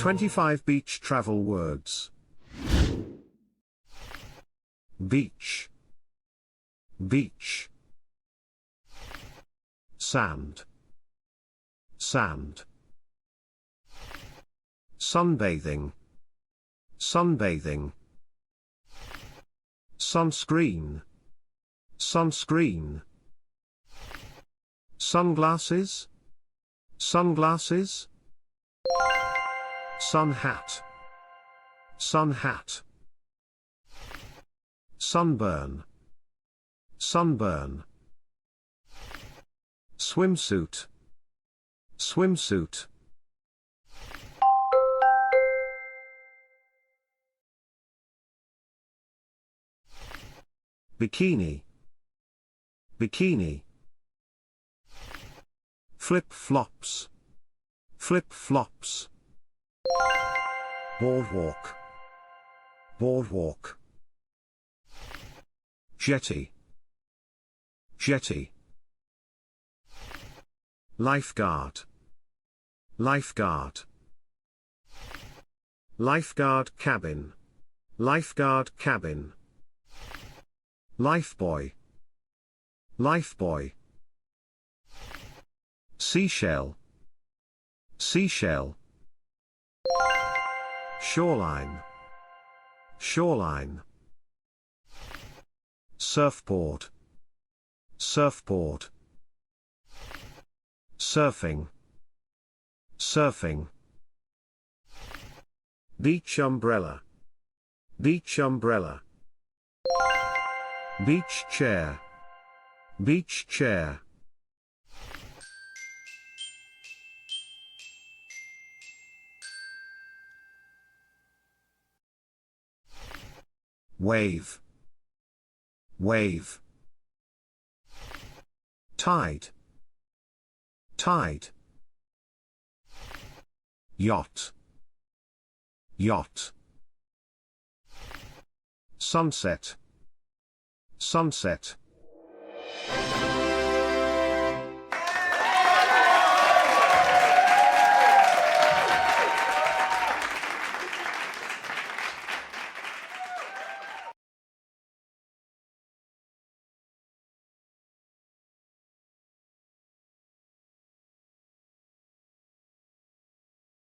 25 beach travel words. Beach. Beach. Sand. Sand. Sunbathing. Sunbathing. Sunscreen. Sunscreen. Sunglasses. Sunglasses. Sun hat. Sun hat. Sunburn. Sunburn. Swimsuit. Swimsuit. Bikini. Bikini. Flip-flops. Flip-flops. Boardwalk. Boardwalk. Jetty. Jetty. Lifeguard. Lifeguard. Lifeguard cabin. Lifeguard cabin. Lifebuoy. Lifebuoy. Seashell. Seashell. Shoreline. Shoreline. Surfboard. Surfboard. Surfing. Surfing. Beach umbrella. Beach umbrella. Beach chair. Beach chair. Wave. Wave. Tide. Tide. Yacht. Yacht. Sunset. Sunset.